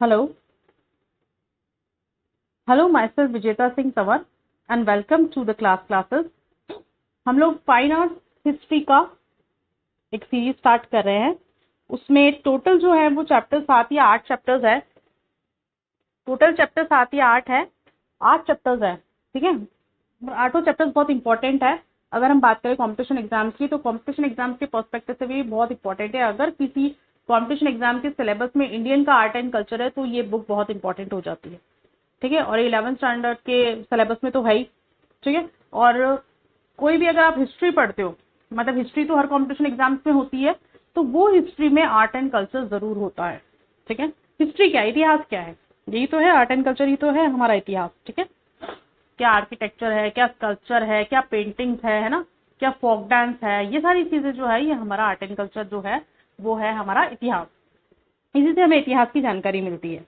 Hello, hello, myself Vijeta Singh Tanwar and welcome to the classes. हम लोग fine arts history का एक सीरीज स्टार्ट कर रहे हैं। उसमें टोटल जो है वो चैप्टर 7 या 8 चैप्टर्स है। टोटल चैप्टर 7 या 8 है, 8 चैप्टर्स है, ठीक है। और आठों चैप्टर्स बहुत इंपॉर्टेंट है। अगर हम बात करें कॉम्पिटिशन एग्जाम्स की, तो कॉम्पिटिशन एग्जाम्स के पर्सपेक्टिव से भी बहुत इंपॉर्टेंट है। अगर किसी कॉम्पिटिशन एग्जाम के सिलेबस में इंडियन का आर्ट एंड कल्चर है तो ये बुक बहुत इंपॉर्टेंट हो जाती है, ठीक है। और 11th स्टैंडर्ड के सिलेबस में तो है ही, ठीक है। और कोई भी अगर आप हिस्ट्री पढ़ते हो, मतलब हिस्ट्री तो हर कॉम्पिटिशन एग्जाम्स में होती है, तो वो हिस्ट्री में आर्ट एंड कल्चर जरूर होता है, ठीक है। हिस्ट्री क्या, इतिहास क्या है, यही तो है। आर्ट एंड कल्चर ही तो है हमारा इतिहास, ठीक है। क्या आर्किटेक्चर है, क्या स्कल्पचर है, क्या पेंटिंग्स है ना, क्या फोक डांस है, ये सारी चीजें जो है ये हमारा आर्ट एंड कल्चर जो है वो है हमारा इतिहास। इसी से हमें इतिहास की जानकारी मिलती है,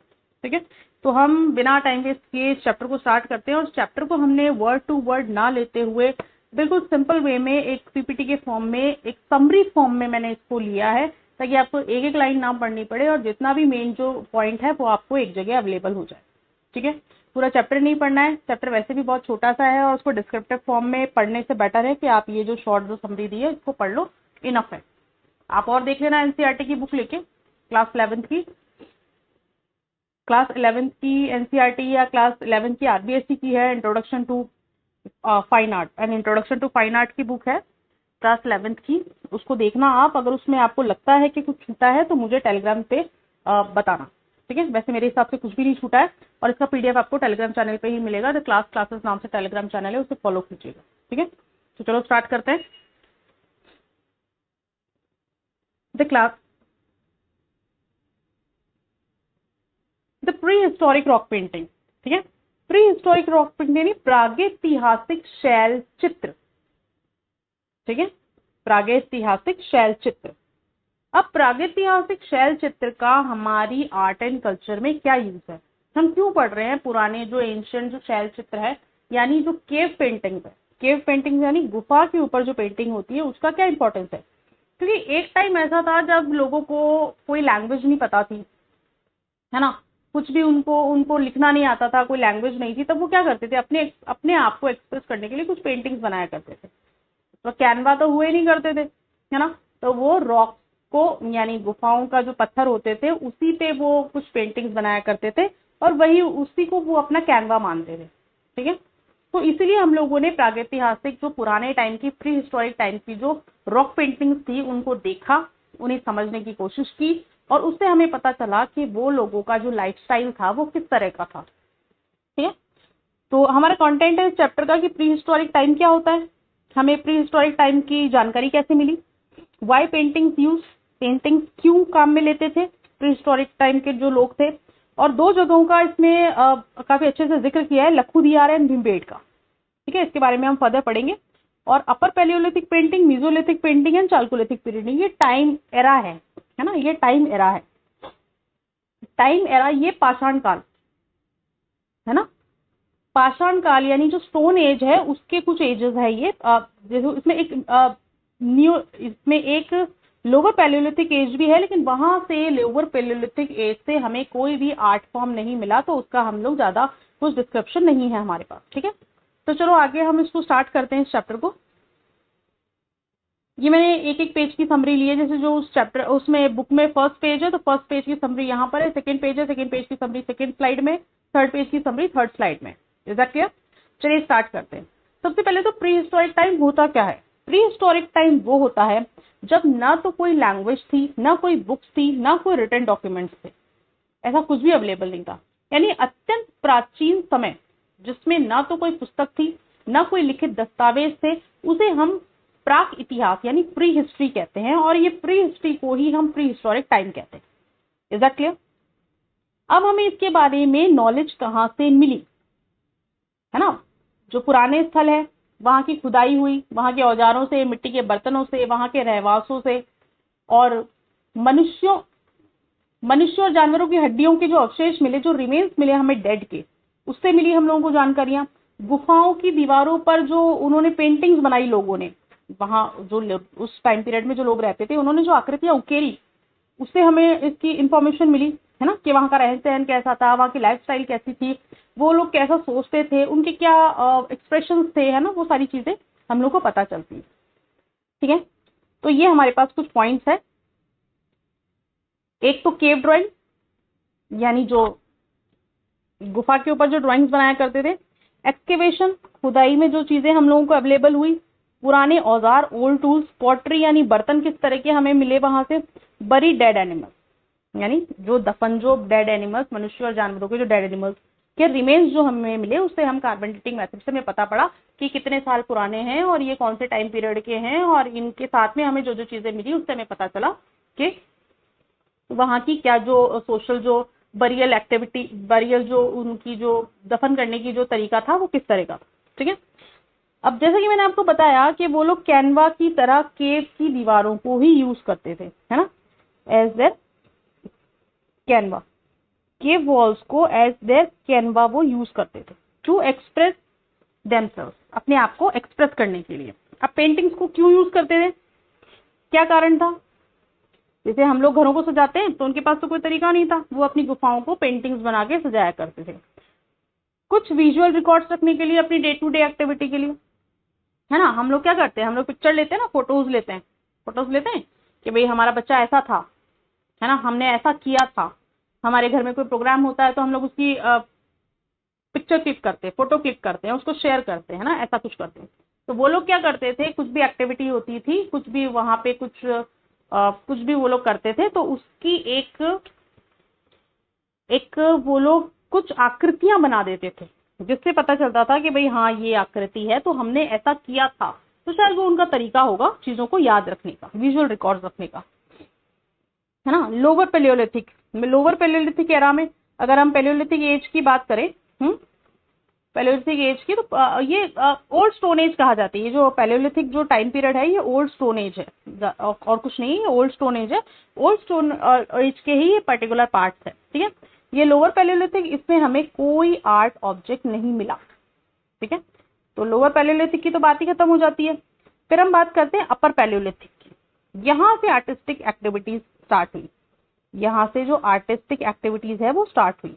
ठीक है। तो हम बिना टाइम वेस्ट किए इस चैप्टर को स्टार्ट करते हैं। और चैप्टर को हमने वर्ड टू वर्ड ना लेते हुए बिल्कुल सिंपल वे में एक पीपीटी के फॉर्म में, एक समरी फॉर्म में मैंने इसको लिया है, ताकि आपको एक एक लाइन ना पढ़नी पड़े और जितना भी मेन जो पॉइंट है वो आपको एक जगह अवेलेबल हो जाए, ठीक है। पूरा चैप्टर नहीं पढ़ना है, चैप्टर वैसे भी बहुत छोटा सा है और उसको डिस्क्रिप्टिव फॉर्म में पढ़ने से बेटर है कि आप ये जो शॉर्ट जो समरी दी है इसको पढ़ लो, इनफ है। आप और देख लेना एनसीईआरटी की बुक लेके, क्लास 11th की एनसीईआरटी या क्लास 11th की आरबीएससी की है, introduction to fine art and introduction to fine art की बुक है क्लास 11th की। उसको देखना आप, अगर उसमें आपको लगता है कि कुछ छूटा है तो मुझे टेलीग्राम पे बताना, ठीक है। वैसे मेरे हिसाब से कुछ भी नहीं छूटा है और इसका पीडीएफ आपको टेलीग्राम चैनल पे ही मिलेगा। द क्लासेस नाम से टेलीग्राम चैनल है, उसे फॉलो कीजिएगा, ठीक है। तो चलो स्टार्ट करते हैं। The pre historic rock painting, ठीक है। प्री हिस्टोरिक रॉक पेंटिंग यानी प्रागैतिहासिक शैल चित्र, ठीक है। प्रागैतिहासिक शैल चित्र। अब प्रागैतिहासिक शैल चित्र का हमारी आर्ट एंड कल्चर में क्या यूज है, हम क्यों पढ़ रहे हैं पुराने जो एंशिएंट जो शैल चित्र है, यानी जो केव पेंटिंग है। केव पेंटिंग यानी गुफा के ऊपर जो पेंटिंग होती है उसका क्या इंपॉर्टेंस है। क्योंकि एक टाइम ऐसा था जब लोगों को कोई लैंग्वेज नहीं पता थी, है ना, कुछ भी उनको उनको लिखना नहीं आता था, कोई लैंग्वेज नहीं थी, तब वो क्या करते थे, अपने अपने आप को एक्सप्रेस करने के लिए कुछ पेंटिंग्स बनाया करते थे। तो कैनवा तो हुए नहीं करते थे, है ना, तो वो रॉक को यानी गुफाओं का जो पत्थर होते थे उसी पे वो कुछ पेंटिंग्स बनाया करते थे और वही उसी को वो अपना कैनवा मानते थे, ठीक है। तो इसीलिए हम लोगों ने प्रागैतिहासिक जो पुराने टाइम की प्री हिस्टोरिक टाइम की जो रॉक पेंटिंग्स थी उनको देखा, उन्हें समझने की कोशिश की और उससे हमें पता चला कि वो लोगों का जो लाइफस्टाइल था वो किस तरह का था, ठीक है। तो हमारा कंटेंट है इस चैप्टर का कि प्री हिस्टोरिक टाइम क्या होता है, हमें प्री हिस्टोरिक टाइम की जानकारी कैसे मिली, वाई पेंटिंग्स यूज, पेंटिंग्स क्यों काम में लेते थे प्री हिस्टोरिक टाइम के जो लोग थे। और दो जगहों का इसमें काफी अच्छे से जिक्र किया है, लखुदियारा एंड भीमबेटका, ठीक है। इसके बारे में हम फर्दर पढ़ेंगे। और अपर Palaeolithic painting, mesolithic painting and chalcolithic painting, ये टाइम एरा है ना, ये टाइम एरा है। टाइम एरा ये पाषाण काल है ना, पाषाण काल यानी जो स्टोन एज है उसके कुछ एजेस है ये। जैसे इसमें एक लोअर पैलियोलिथिक एज भी है, लेकिन वहां से लोअर पैलियोलिथिक एज से हमें कोई भी आर्ट फॉर्म नहीं मिला, तो उसका हम लोग ज्यादा कुछ डिस्क्रिप्शन नहीं है हमारे पास, ठीक है। तो चलो आगे हम इसको स्टार्ट करते हैं इस चैप्टर को। ये मैंने एक एक पेज की समरी ली है, जैसे जो उस चैप्टर उसमें बुक में फर्स्ट पेज है तो फर्स्ट पेज की समरी यहाँ पर है, सेकंड पेज है सेकंड पेज की समरी सेकंड स्लाइड में, थर्ड पेज की समरी थर्ड स्लाइड में। Is that clear? चलिए स्टार्ट करते हैं। सबसे पहले तो प्री हिस्टोरिक टाइम होता क्या है। प्री हिस्टोरिक टाइम वो होता है जब ना तो कोई लैंग्वेज थी, ना कोई बुक्स थी, ना कोई रिटन डॉक्यूमेंट्स थे, ऐसा कुछ भी अवेलेबल नहीं था। यानी अत्यंत प्राचीन समय जिसमें ना तो कोई पुस्तक थी, ना कोई लिखित दस्तावेज थे, उसे हम प्राक इतिहास यानी प्री हिस्ट्री कहते हैं। और ये प्री हिस्ट्री को ही हम प्री हिस्टोरिक टाइम कहते हैं। Is that clear? अब हमें इसके बारे में नॉलेज कहां से मिली, है ना। जो पुराने स्थल है वहां की खुदाई हुई, वहां के औजारों से, मिट्टी के बर्तनों से, वहां के रहवासों से, और मनुष्यों मनुष्य और जानवरों की हड्डियों के जो अवशेष मिले, जो रिमेन्स मिले हमें डेड के, उससे मिली हम लोगों को जानकारियां। गुफाओं की दीवारों पर जो उन्होंने पेंटिंग्स बनाई लोगों ने, वहां जो उस टाइम पीरियड में जो लोग रहते थे उन्होंने जो आकृतियां उकेरी, उससे हमें इसकी इंफॉर्मेशन मिली, है ना, कि वहाँ का रहन सहन कैसा था, वहाँ की लाइफस्टाइल कैसी थी, वो लोग कैसा सोचते थे, उनके क्या एक्सप्रेशन थे, है ना, वो सारी चीजें हम लोग को पता चलती है। ठीक है, तो ये हमारे पास कुछ पॉइंट्स है। एक तो केव ड्राइंग, यानी जो गुफा के ऊपर जो ड्राइंग्स बनाया करते थे। एक्सकेवेशन, खुदाई में जो चीजें हम लोगों को अवेलेबल हुई। पुराने औजार, ओल्ड टूल्स। पॉटरी यानी बर्तन किस तरह के हमें मिले वहां से। बरी डेड एनिमल्स, यानी जो दफन, जो डेड एनिमल्स, मनुष्य और जानवरों के जो डेड एनिमल्स के रिमेन्स जो हमें मिले, उससे हम कार्बन डेटिंग मेथड से हमें पता पड़ा कि कितने साल पुराने हैं और ये कौन से टाइम पीरियड के हैं, और इनके साथ में हमें जो जो चीजें मिली उससे हमें पता चला कि वहां की क्या जो सोशल जो बरियल एक्टिविटी, बरियल जो उनकी जो दफन करने की जो तरीका था वो किस तरह का। ठीक है, अब जैसा कि मैंने आपको बताया कि वो लोग कैनवा की तरह केव की दीवारों को ही यूज करते थे, है ना, as their canvas, cave walls को एज देयर कैनवा वो यूज करते थे टू एक्सप्रेस देमसेल्व्स, अपने आप को एक्सप्रेस करने के लिए। अब पेंटिंग्स को क्यों यूज करते थे, क्या कारण था। जैसे हम लोग घरों को सजाते हैं तो उनके पास तो कोई तरीका नहीं था, वो अपनी गुफाओं को पेंटिंग्स बना के सजाया करते थे। कुछ विजुअल रिकॉर्ड्स रखने के लिए, अपनी डे टू डे एक्टिविटी के लिए, है ना। हम लोग क्या करते हैं, हम लोग पिक्चर लेते हैं ना, फोटोज लेते हैं, कि भाई हमारा बच्चा ऐसा था, है ना, हमने ऐसा किया था। हमारे घर में कोई प्रोग्राम होता है तो हम लोग उसकी पिक्चर क्लिक करते हैं, फोटो क्लिक करते हैं, उसको शेयर करते हैं ना, ऐसा कुछ करते हैं। तो वो लोग क्या करते थे, कुछ भी एक्टिविटी होती थी, कुछ भी वहां पे कुछ भी वो लोग करते थे, तो उसकी एक वो लोग कुछ आकृतियां बना देते थे, जिससे पता चलता था कि भाई हाँ ये आकृति है तो हमने ऐसा किया था। तो शायद वो उनका तरीका होगा चीजों को याद रखने का, विजुअल रिकॉर्ड रखने का, है ना। लोअर पैलियोलिथिक, एरा में अगर हम पैलियोलिथिक एज की बात करें, पैलियोलिथिक एज की, तो ये ओल्ड स्टोन एज कहा जाती है। ये जो पैलियोलिथिक जो टाइम पीरियड है ये ओल्ड स्टोन एज है, और कुछ नहीं है, ओल्ड स्टोन एज है। ओल्ड स्टोन एज के ही ये पर्टिकुलर पार्ट्स है। ठीक है, ये लोअर पैलियोलिथिक, इसमें हमें कोई आर्ट ऑब्जेक्ट नहीं मिला। ठीक है, तो लोअर पैलियोलिथिक की तो बात ही खत्म हो जाती है। फिर हम बात करते हैं अपर पैलियोलिथिक की। यहां से आर्टिस्टिक एक्टिविटीज स्टार्ट हुई, यहां से जो आर्टिस्टिक एक्टिविटीज है वो स्टार्ट हुई।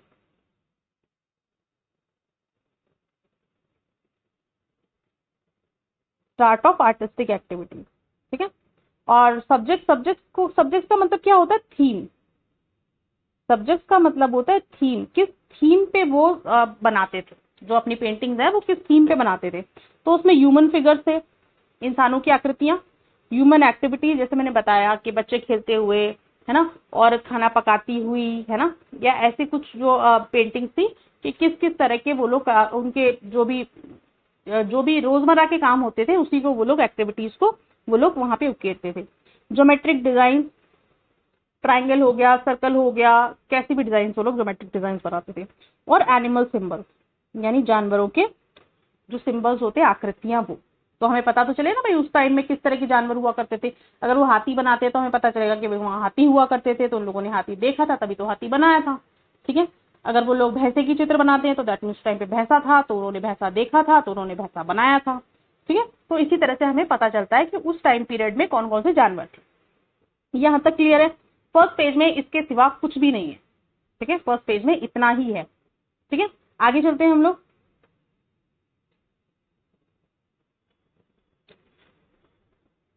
Start of artistic activities. ठीक है, और सब्जेक्ट का मतलब क्या होता है, थीम। सब्जेक्ट का मतलब होता है थीम, किस थीम पे वो बनाते थे, जो अपनी पेंटिंग्स है वो किस थीम पे बनाते थे। तो उसमें ह्यूमन फिगर्स थे, इंसानों की आकृतियां। ह्यूमन एक्टिविटी, जैसे मैंने बताया कि बच्चे खेलते हुए, है ना, और खाना पकाती हुई, है ना, या ऐसी कुछ जो पेंटिंग्स थी कि किस किस तरह के वो लोग उनके जो भी रोजमर्रा के काम होते थे उसी को वो लोग एक्टिविटीज को वो लोग वहां पे उकेरते थे। ज्योमेट्रिक डिजाइन, ट्राइंगल हो गया, सर्कल हो गया, कैसी भी डिजाइन वो लोग ज्योमेट्रिक डिजाइन बनाते थे। और एनिमल सिंबल्स, यानी जानवरों के जो सिंबल्स होते हैं, आकृतियां, वो तो हमें पता तो चले ना भाई उस टाइम में किस तरह के जानवर हुआ करते थे। अगर वो हाथी बनाते तो हमें पता चलेगा कि भाई वहाँ हाथी हुआ करते थे, तो उन लोगों ने हाथी देखा था तभी तो हाथी बनाया था। ठीक है, अगर वो लोग भैंसे की चित्र बनाते हैं तो दैट मीन्स उस टाइम पे भैंसा था, तो उन्होंने भैंसा देखा था तो उन्होंने भैंसा बनाया था। ठीक है, तो इसी तरह से हमें पता चलता है कि उस टाइम पीरियड में कौन कौन से जानवर थे। यहाँ तक क्लियर है। फर्स्ट पेज में इसके सिवा कुछ भी नहीं है। ठीक है, फर्स्ट पेज में इतना ही है। ठीक है, आगे चलते हैं हम लोग।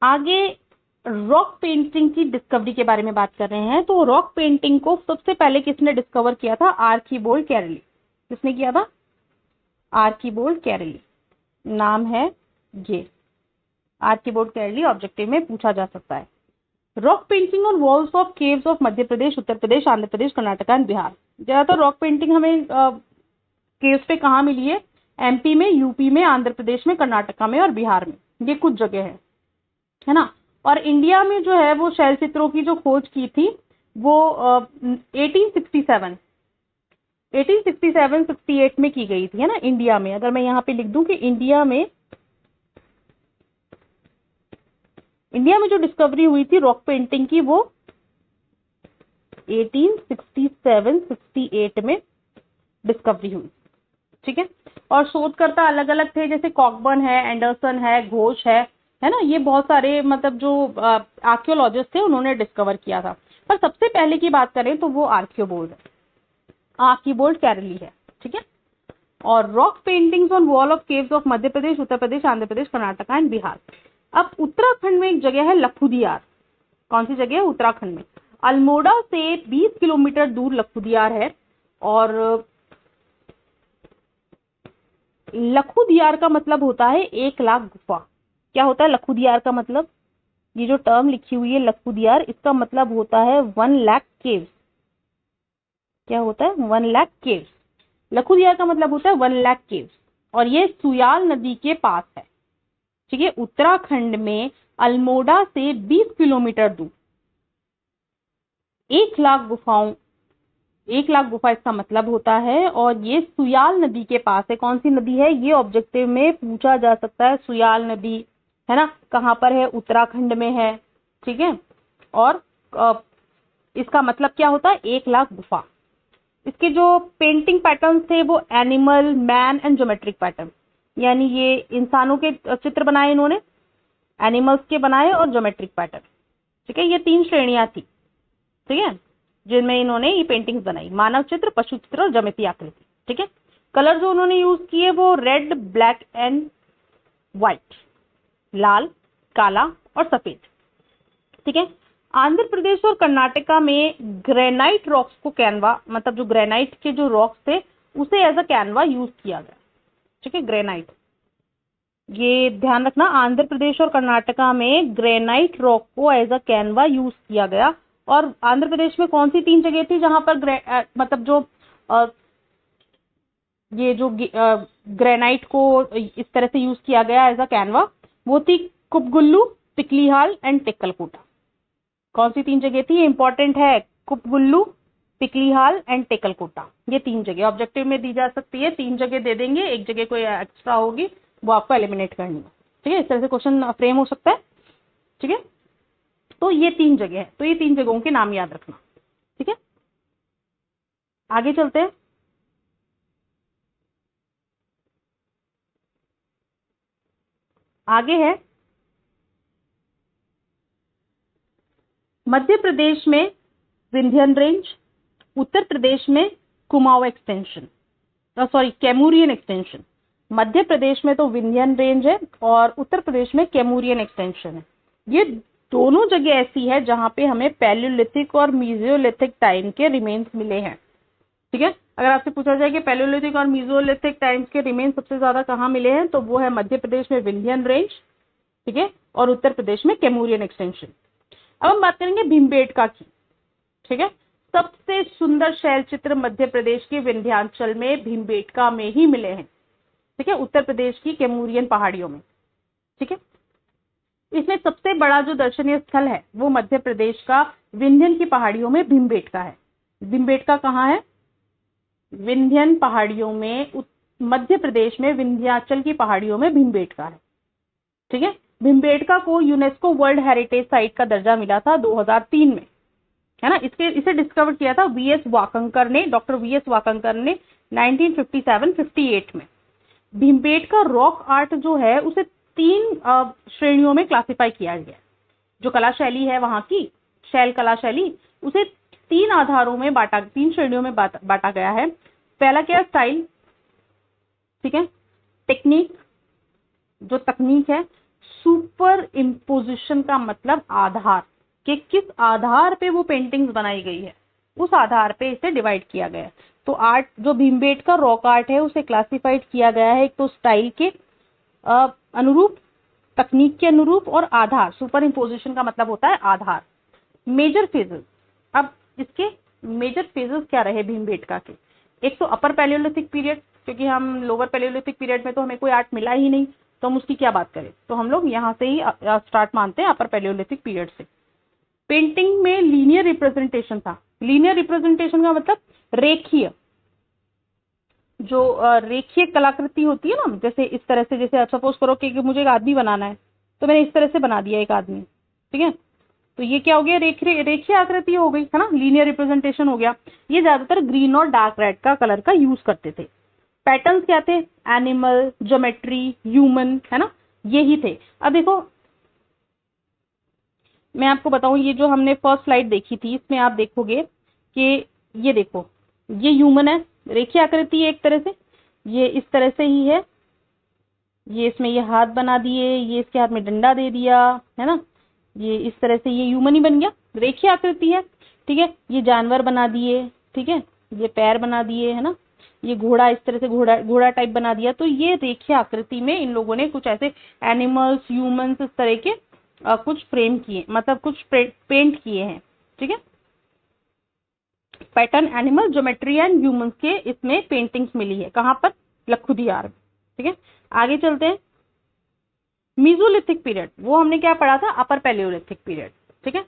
आगे रॉक पेंटिंग की डिस्कवरी के बारे में बात कर रहे हैं। तो रॉक पेंटिंग को सबसे पहले किसने डिस्कवर किया था, आर्कीबोल्ड कैरली। किसने किया था, आर्कीबोल्ड कैरली नाम है ये। आर्कीबोल्ड कैरली ऑब्जेक्टिव में पूछा जा सकता है। Rock painting on walls of caves of Madhya Pradesh, Uttar Pradesh, Andhra Pradesh, Karnataka and Bihar. ज्यादातर रॉक पेंटिंग हमें केव्स पे कहाँ मिली है, एमपी में, यूपी में, आंध्र प्रदेश में, कर्नाटका में और बिहार में। ये कुछ जगह है ना। और इंडिया में जो है वो शैल चित्रों की जो खोज की थी वो 1867-68 में की गई थी, है ना, इंडिया में। अगर मैं यहाँ पे लिख दूं कि इंडिया में जो डिस्कवरी हुई थी रॉक पेंटिंग की वो 1867-68 में डिस्कवरी हुई। ठीक है, और शोधकर्ता अलग अलग थे, जैसे कॉकबर्न है, एंडरसन है, घोष है ना, ये बहुत सारे मतलब जो आर्कियोलॉजिस्ट थे उन्होंने डिस्कवर किया था। पर सबसे पहले की बात करें तो वो आर्कियोबोल्ड है, आर्कियोबोल्ड कैरली है, ठीक है। और rock paintings on wall of caves of Madhya Pradesh, Uttar Pradesh, Andhra Pradesh, Karnataka and Bihar. अब उत्तराखंड में एक जगह है लखुदियार। कौन सी जगह है? उत्तराखंड में। अल्मोड़ा से 20 किलोमीटर दूर लखुदियार है। और लखुदियार का मतलब होता है 1,00,000 गुफा। क्या होता है लखुदियार का मतलब? ये जो टर्म लिखी हुई है लखुदियार, इसका मतलब होता है 1,00,000 केव्स। क्या होता है? 1,00,000 केव्स। लखुदियार का मतलब होता है 1,00,000 केव्स, और ये सुयाल नदी के पास है, ठीक है, उत्तराखंड में अल्मोड़ा से 20 किलोमीटर दूर। 1,00,000 गुफाओं, 1,00,000 गुफा इसका मतलब होता है, और ये सुयाल नदी के पास है। कौन सी नदी है? ये ऑब्जेक्टिव में पूछा जा सकता है। सुयाल नदी है ना, कहाँ पर है? उत्तराखंड में है, ठीक है। और इसका मतलब क्या होता है? 1,00,000 गुफा। इसके जो पेंटिंग पैटर्न थे वो animal, man and geometric pattern, यानी ये इंसानों के चित्र बनाए इन्होंने, एनिमल्स के बनाए और ज्योमेट्रिक पैटर्न, ठीक है। ये 3 श्रेणियां थी, ठीक है, जिनमें इन्होंने ये पेंटिंग्स बनाई, मानव चित्र, पशु चित्र और ज्यामितीय आकृति, ठीक है। कलर जो उन्होंने यूज किए वो रेड, ब्लैक एंड व्हाइट, लाल, काला और सफेद, ठीक है। आंध्र प्रदेश और कर्नाटका में ग्रेनाइट रॉक्स को कैनवा, मतलब जो ग्रेनाइट के जो रॉक्स थे उसे एज अ कैनवा यूज किया गया, ठीक है, ग्रेनाइट। ये ध्यान रखना, आंध्र प्रदेश और कर्नाटका में ग्रेनाइट रॉक को एज अ कैनवा यूज किया गया। और आंध्र प्रदेश में कौन सी 3 जगह थी जहां पर मतलब जो ये जो ग्रेनाइट को इस तरह से यूज किया गया एज अ कैनवा, वो थी कुपगुल्लू, पिकलीहाल एंड टेक्कलकोटा। कौन सी 3 जगह थी? ये इंपॉर्टेंट है, कुपगुल्लू, पिकलीहाल एंड टेक्कलकोटा। ये 3 जगह ऑब्जेक्टिव में दी जा सकती है। 3 जगह दे देंगे, एक जगह कोई एक्स्ट्रा होगी वो आपको एलिमिनेट करनी है, ठीक है। इस तरह से क्वेश्चन फ्रेम हो सकता है, ठीक है। तो ये 3 जगह है, तो ये 3 जगहों के नाम याद रखना, ठीक है। आगे चलते हैं। आगे है मध्य प्रदेश में विंध्यन रेंज, उत्तर प्रदेश में Kumaon extension, sorry कैमूरियन extension. Madhya Pradesh में तो विंध्यन रेंज है और उत्तर प्रदेश में कैमूरियन एक्सटेंशन है। ये दोनों जगह ऐसी है जहां पे हमें पैलियोलिथिक और मीजियोलिथिक टाइम के रिमेन्स मिले हैं, ठीक है। अगर आपसे पूछा जाए कि पैलियोलिथिक और मीजियोलिथिक टाइम्स के रिमेन्स सबसे ज्यादा कहाँ मिले हैं, तो वो है मध्य प्रदेश में विंध्यन रेंज, ठीक है, और उत्तर प्रदेश में कैमूरियन एक्सटेंशन। अब हम बात करेंगे भीमबेटका की, ठीक है। सबसे सुंदर शैल चित्र मध्य प्रदेश के विंध्याचल में भीमबेटका में ही मिले हैं, ठीक है, उत्तर प्रदेश की कैमूरियन पहाड़ियों में, ठीक है। इसमें सबसे बड़ा जो दर्शनीय स्थल है वो मध्य प्रदेश का विंध्यन की पहाड़ियों में भीमबेटका है। भीमबेटका कहाँ है? विंध्यन पहाड़ियों में, मध्य प्रदेश में विंध्याचल की पहाड़ियों में भीमबेटका है, ठीक है। भीमबेटका को यूनेस्को वर्ल्ड हेरिटेज साइट का दर्जा मिला था 2003 में, है ना। इसे डिस्कवर किया था वीएस वाकंकर ने, डॉक्टर वीएस वाकंकर ने 1957-58 में। भीमबेटका रॉक आर्ट जो है उसे 3 श्रेणियों में क्लासिफाई किया गया। जो कला शैली है वहां की, शैल कला शैली, उसे 3 आधारों में बांटा, 3 श्रेणियों में बांटा गया है। पहला क्या? स्टाइल, ठीक है, टेक्निक, जो तकनीक है, सुपर इम्पोजिशन का मतलब आधार, कि किस आधार पे वो पेंटिंग्स बनाई गई है, उस आधार पे इसे डिवाइड किया गया है। तो आर्ट जो भीमबेटका रॉक आर्ट है उसे क्लासिफाइड किया गया है एक तो स्टाइल के अनुरूप, तकनीक के अनुरूप, और आधार, सुपर इम्पोजिशन का मतलब होता है आधार। मेजर फेजेस, अब इसके मेजर फेजेस क्या रहे भीमबेटका के? एक तो अपर पैलियोलिथिक पीरियड, क्योंकि हम लोअर पैलियोलिथिक पीरियड में तो हमें कोई आर्ट मिला ही नहीं, तो हम उसकी क्या बात करें, तो हम लोग यहाँ से ही स्टार्ट मानते हैं, अपर पैलियोलिथिक पीरियड से। पेंटिंग में लीनियर रिप्रेजेंटेशन था। लीनियर रिप्रेजेंटेशन का मतलब रेखीय, जो रेखीय कलाकृति होती है ना, जैसे इस तरह से, जैसे सपोज करो कि मुझे एक आदमी बनाना है, तो मैंने इस तरह से बना दिया एक आदमी, ठीक है, तो ये क्या हो गया? रेखीय आकृति हो गई, है ना, लीनियर रिप्रेजेंटेशन हो गया। ये ज्यादातर ग्रीन और डार्क रेड का कलर का यूज करते थे। पैटर्न्स क्या थे? एनिमल, ज्योमेट्री, ह्यूमन, है ना, यही थे। अब देखो मैं आपको बताऊं, ये जो हमने फर्स्ट स्लाइड देखी थी इसमें आप देखोगे कि ये देखो, ये ह्यूमन है, रेखीय आकृति है एक तरह से, ये इस तरह से ही है, ये इसमें ये हाथ बना दिए, ये इसके हाथ में डंडा दे दिया, है ना, ये इस तरह से ये ह्यूमन ही बन गया, रेखीय आकृति है। ठीक है, ये जानवर बना दिए, ठीक है, ये पैर बना दिए, है ना, ये घोड़ा, इस तरह से घोड़ा घोड़ा टाइप बना दिया। तो ये रेखीय आकृति में इन लोगों ने कुछ ऐसे एनिमल्स, ह्यूमंस, इस तरह के कुछ फ्रेम किए, मतलब कुछ पेंट किए हैं। ठीक है, pattern, animal, geometry and humans के इसमें पेंटिंग्स मिली है। कहाँ पर? लखुदियार में। ठीक है, आगे चलते हैं। मीजोलिथिक पीरियड, वो हमने क्या पढ़ा था? अपर पैलियोलिथिक पीरियड। ठीक है,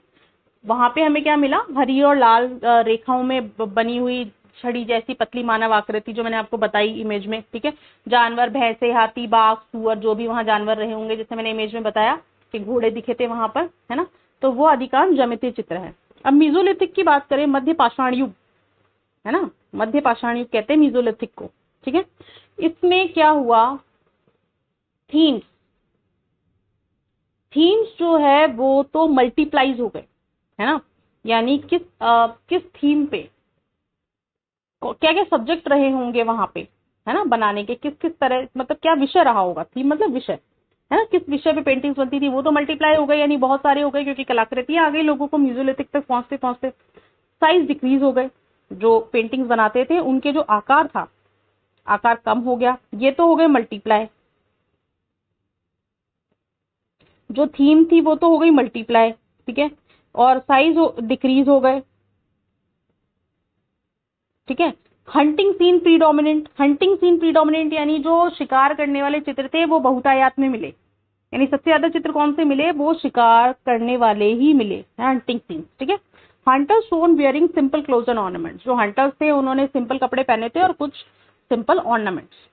वहां पे हमें क्या मिला? हरी और लाल रेखाओं में बनी हुई छड़ी जैसी पतली मानव आकृति, जो मैंने आपको बताई इमेज में। ठीक है, जानवर, भैंसे, हाथी, बाघ, सुअर, जो भी वहां जानवर रहे होंगे, जैसे मैंने इमेज में बताया कि घोड़े दिखे थे वहां पर, है ना, तो वो अधिकांश ज्यामितीय चित्र है। अब मीजोलिथिक की बात करें, मध्य पाषाण युग, है ना, मध्य पाषाण युग कहते हैं मीजोलिथिक को। ठीक है, इसमें क्या हुआ? थीम्स जो है वो तो मल्टीप्लाइज हो गए, है ना, यानी किस थीम पे क्या क्या सब्जेक्ट रहे होंगे वहां पे, है ना, बनाने के, किस किस तरह, मतलब क्या विषय रहा होगा, थीम मतलब विषय, है ना, किस विषय पे पेंटिंग्स बनती थी, वो तो मल्टीप्लाई हो गए, यानी बहुत सारे हो गए, क्योंकि कलाकृतियां आ गई लोगों को, म्यूजियोलिथिक तक पहुंचते पहुंचते साइज डिक्रीज हो गए। जो पेंटिंग्स बनाते थे उनके जो आकार था, आकार कम हो गया, ये तो हो गए मल्टीप्लाई। जो थीम थी वो तो हो गई मल्टीप्लाई, ठीक है, और साइज डिक्रीज हो गए। ठीक है, hunting scene predominant, hunting scene predominant यानी जो शिकार करने वाले चित्र थे वो बहुतायत में मिले, यानी सबसे ज्यादा चित्र कौन से मिले? वो शिकार करने वाले ही मिले, हंटिंग सीन। ठीक है, hunters shown wearing simple clothes and ornaments, जो हंटर्स थे उन्होंने सिंपल कपड़े पहने थे और कुछ सिंपल ऑर्नामेंट्स।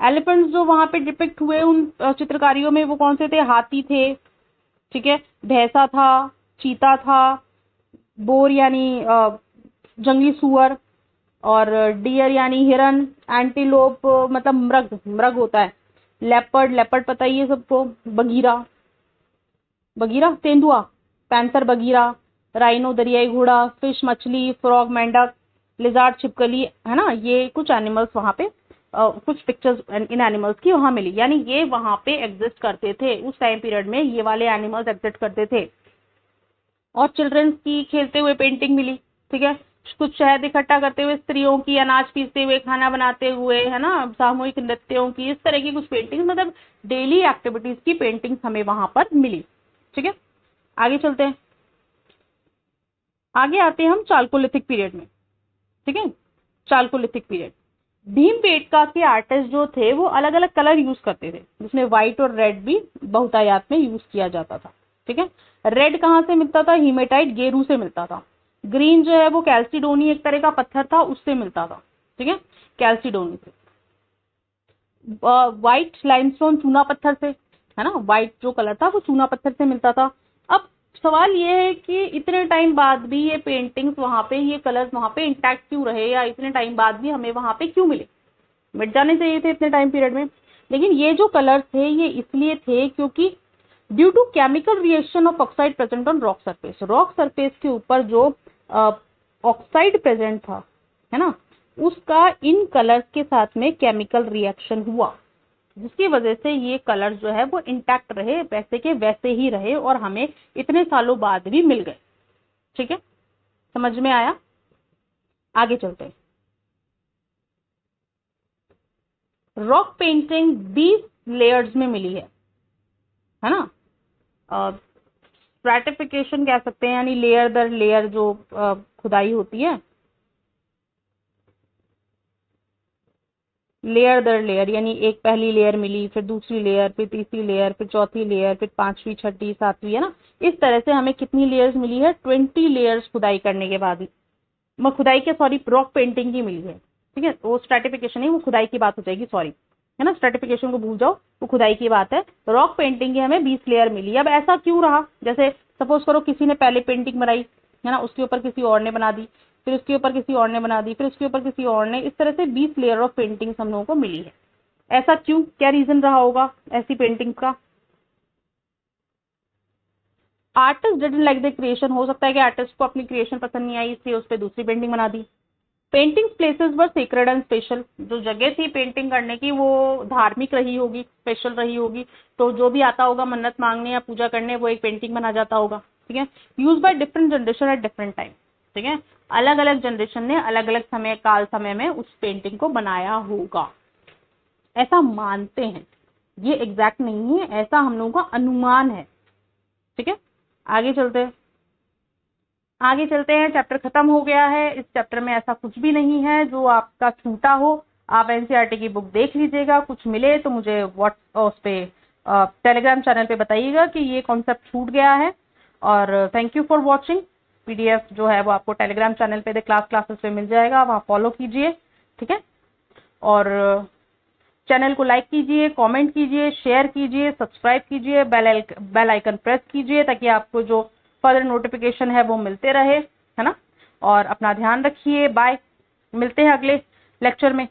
एलिफेंट्स जो वहां पे डिपिक्ट हुए उन चित्रकारियों में, वो कौन से थे? हाथी थे, ठीक है, भैंसा था, चीता था, बोर यानी जंगली सुअर, और डियर यानी हिरन, एंटीलोप मतलब मृग, मृग होता है, लेपर्ड, लेपर्ड पता ही है सबको, बगीरा, बगीरा तेंदुआ, पैंथर बगीरा, राइनो दरियाई घोड़ा, फिश मछली, फ्रॉग मेंढक, लिजार्ड छिपकली, है ना, ये कुछ एनिमल्स वहां पे कुछ पिक्चर्स इन एनिमल्स की वहां मिली, यानी ये वहां पे एग्जिस्ट करते थे उस टाइम पीरियड में, ये वाले एनिमल्स एग्जिस्ट करते थे। और चिल्ड्रंस की खेलते हुए पेंटिंग मिली। ठीक है, कुछ शहद इकट्ठा करते हुए स्त्रियों की, अनाज पीसते हुए, खाना बनाते हुए, है ना, सामूहिक नृत्यों की, इस तरह की कुछ पेंटिंग, मतलब डेली एक्टिविटीज की पेंटिंग हमें वहां पर मिली। ठीक है, आगे चलते हैं। आगे आते हैं हम चाल्कोलिथिक पीरियड में। ठीक है, चाल्कोलिथिक पीरियड, भीमबेटका के आर्टिस्ट जो थे वो अलग अलग कलर यूज करते थे, जिसमें व्हाइट और रेड भी बहुतायत में यूज किया जाता था। ठीक है, रेड कहाँ से मिलता था? हीमेटाइट, गेरू से मिलता था। ग्रीन जो है वो कैल्सिडोनी, एक तरह का पत्थर था, उससे मिलता था। ठीक है, कैल्सिडोनी से। व्हाइट लाइमस्टोन, चूना पत्थर से, है ना, व्हाइट जो कलर था वो चूना पत्थर से मिलता था। अब सवाल ये है कि इतने टाइम बाद भी ये पेंटिंग्स वहां पे, ये कलर्स वहां पे इंटैक्ट क्यों रहे, या इतने टाइम बाद भी हमें वहां पे क्यों मिले? मिट जाने चाहिए थे इतने टाइम पीरियड में। लेकिन ये जो कलर्स थे ये इसलिए थे क्योंकि due to chemical reaction of oxide present on rock surface के ऊपर जो ऑक्साइड प्रेजेंट था, है ना, उसका इन कलर्स के साथ में केमिकल रिएक्शन हुआ, जिसकी वजह से ये कलर जो है वो इंटैक्ट रहे, वैसे के वैसे ही रहे, और हमें इतने सालों बाद भी मिल गए। ठीक है, समझ में आया? आगे चलते हैं। रॉक पेंटिंग 20 लेयर्स में मिली है ना, स्ट्रैटिफिकेशन कह सकते हैं, यानी लेयर दर लेयर जो खुदाई होती है, लेयर दर लेयर, यानी एक पहली लेयर मिली, फिर दूसरी लेयर, फिर तीसरी लेयर, फिर चौथी लेयर, फिर पांचवी, छठी, सातवीं, है ना, इस तरह से हमें कितनी लेयर्स मिली है? 20 लेयर्स खुदाई करने के बाद ही, खुदाई के सॉरी रॉक पेंटिंग की मिली है। ठीक है, वो स्ट्रैटिफिकेशन नहीं, वो खुदाई की बात हो जाएगी, सॉरी, है ना, स्ट्रैटिफिकेशन को भूल जाओ, वो खुदाई की बात है। रॉक पेंटिंग की हमें 20 लेयर मिली। अब ऐसा क्यों रहा? जैसे सपोज करो किसी ने पहले पेंटिंग बनाई, है ना, उसके ऊपर किसी और ने बना दी, फिर उसके ऊपर किसी और ने बना दी, फिर उसके ऊपर किसी और ने, इस तरह से 20 लेयर ऑफ पेंटिंग्स हम लोगों को मिली है। ऐसा क्यों? क्या रीजन रहा होगा ऐसी पेंटिंग्स का? Artist didn't like the creation, हो सकता है कि आर्टिस्ट को अपनी क्रिएशन पसंद नहीं आई इसलिए उस पर दूसरी पेंटिंग बना दी। Painting places were secret and special, जो जगह थी पेंटिंग करने की वो धार्मिक रही होगी, स्पेशल रही होगी, तो जो भी आता होगा मन्नत मांगने या पूजा करने वो एक पेंटिंग बना जाता होगा। ठीक है, use by different generation at different time. ठीक है, अलग अलग जनरेशन ने अलग अलग समय काल समय में उस पेंटिंग को बनाया होगा, ऐसा मानते हैं। ये एग्जैक्ट नहीं है, ऐसा हम लोगों का अनुमान है। ठीक है, आगे चलते हैं। आगे चलते हैं, चैप्टर खत्म हो गया है। इस चैप्टर में ऐसा कुछ भी नहीं है जो आपका छूटा हो। आप एनसीईआरटी की बुक देख लीजिएगा, कुछ मिले तो मुझे उस पे टेलीग्राम चैनल पे बताइएगा कि ये कॉन्सेप्ट छूट गया है। और thank you for watching. PDF जो है वो आपको टेलीग्राम चैनल पे द क्लासेस पे मिल जाएगा, वहाँ फॉलो कीजिए। ठीक है, और चैनल को लाइक कीजिए, कमेंट कीजिए, शेयर कीजिए, सब्सक्राइब कीजिए, बेल आइकन प्रेस कीजिए ताकि आपको जो फर्दर नोटिफिकेशन है वो मिलते रहे, है ना। और अपना ध्यान रखिए, बाय, मिलते हैं अगले लेक्चर में।